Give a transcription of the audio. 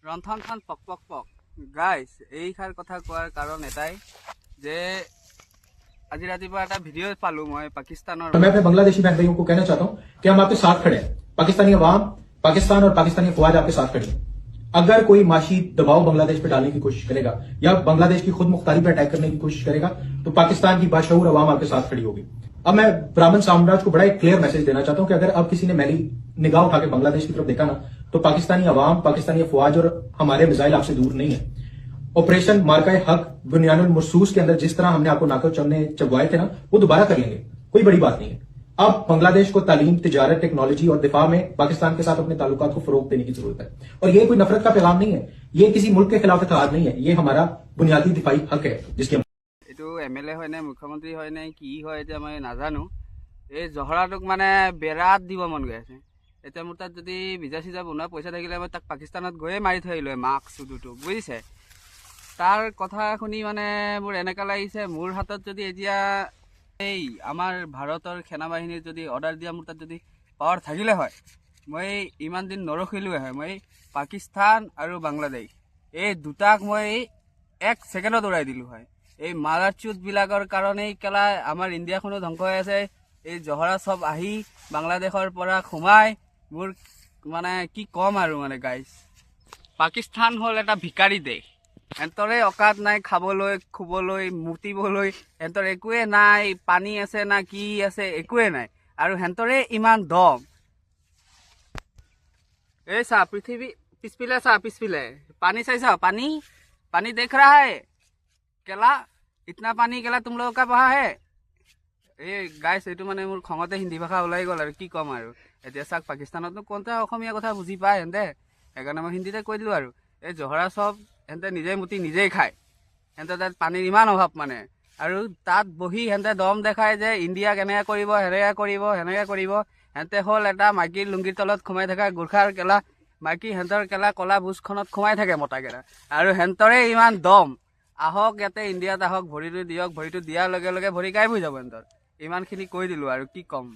ৰন্ধন খান পক পক পক গাইজ এইষাৰ কথা কোৱাৰ কাৰণ এটাই যে আজি ৰাতিপুৱা এটা ভিডিঅ' পালো মই পাকিস্তানৰ। मैं अपने बांग्लादेशी बहन भाइयों को कहना चाहता हूं कि हम आपके साथ खड़े हैं। पाकिस्तानी अवाम, पाकिस्तान और पाकिस्तानी फौज आपके साथ खड़ी है। अगर कोई माशी दबाव बांग्लादेश पे डालने की कोशिश करेगा या बांग्लादेश की खुद मुख्तारी पे अटैक करने की कोशिश करेगा तो पाकिस्तान की बाशऊर अवाम आपके साथ खड़ी होगी। अब मैं ब्राह्मण साम्राज्य को बड़ा एक क्लियर मैसेज देना चाहता हूं कि अगर अब किसी ने मैली निगाह उठा के बांग्लादेश की तरफ देखा ना तो पाकिस्तानी अवाम, पाकिस्तानी फौज और हमारे मिसाइल आपसे दूर नहीं है। ऑपरेशन मार्का हक बुनियानुल मरसूस के अंदर जिस तरह हमने आपको नाको चमने चबवाए थे ना वो दोबारा कर लेंगे, कोई बड़ी बात नहीं है। अब बांग्लादेश को तालीम, तिजारत, टेक्नोलॉजी और दिफा में पाकिस्तान के साथ अपने ताल्लुकात को फरोग देने की जरूरत है। और ये कोई नफरत का पैगाम नहीं है, ये किसी मुल्क के खिलाफ इत्तेहाद नहीं है, ये हमारा बुनियादी दिफाई हक है जिसके এইটো MLA হয় নে মুখ্যমন্ত্ৰী হয় নে কি হয় এতিয়া মই নাজানো। এই জহৰাটোক মানে বেৰাত দিব মন গৈ আছে। এতিয়া মোৰ তাত যদি ভিজা চিজা বনোৱা পইচা থাকিলে মই তাক পাকিস্তানত গৈয়ে মাৰি থৈ আহিলোঁ মাক চুদুটো, বুজিছে। তাৰ কথা শুনি মানে মোৰ এনেকুৱা লাগিছে মোৰ হাতত যদি এতিয়া এই আমাৰ ভাৰতৰ সেনাবাহিনীৰ যদি অৰ্ডাৰ দিয়া মোৰ তাত যদি পাৱাৰ থাকিলে হয় মই ইমান দিন নৰখিলোৱে হয়। মই পাকিস্তান আৰু বাংলাদেশ এই দুটাক মই 1 ছেকেণ্ডত উৰাই দিলোঁ হয়। এই মালাৰচুটবিলাকৰ কাৰণেই কেলা আমাৰ ইণ্ডিয়াখনো ধ্বংস হৈ আছে। এই জহৰা চব আহি বাংলাদেশৰ পৰা সোমাই মোৰ মানে কি ক'ম আৰু মানে গাইজ। পাকিস্তান হ'ল এটা ভিকাৰী দেশ। এন্তৰে অকাত নাই খাবলৈ, খুবলৈ, মুতিবলৈ, এন্তৰ একোৱে নাই, পানী আছে না কি আছে একোৱে নাই। আৰু হেন্তৰে ইমান দম। এই চা পৃথিৱী পিছপিলে চা, পিছপিলে पानी চাইছা, पानी पानी देख रहा है केला, इतना पानी केला तुम लोगों का बहा है। এই গাইছ এইটো মানে মোৰ খঙতে হিন্দী ভাষা ওলাই গ'ল আৰু কি ক'ম আৰু। এতিয়া চাওক পাকিস্তানতনো কোনটা অসমীয়া কথা বুজি পায় হেঁতে, সেইকাৰণে মই হিন্দীতে কৈ দিলোঁ আৰু। এই জহৰা চব হেঁতে নিজে মুতি নিজেই খায়। হেঁতে তাত পানীৰ ইমান অভাৱ মানে, আৰু তাত বহি হেঁতে দম দেখায় যে ইণ্ডিয়া কেনেকৈ কৰিব, সেনেকৈ কৰিব। হেঁতে হ'ল এটা মাইকীৰ লুংগিৰ তলত সোমাই থকা গোৰ্খাৰ কেলা মাইকী, হেঁতৰ কেলা কলা ভোজখনত সোমাই থাকে মতাকেইটা। আৰু হেঁতৰে ইমান দম, আহক ইয়াতে ইণ্ডিয়াত আহক, ভৰিটো দিয়ক, ভৰিটো দিয়াৰ লগে লগে ভৰি গায়ব হৈ যাব হেঁতৰ। ইমানখিনি কৈ দিলোঁ আৰু কি ক'ম।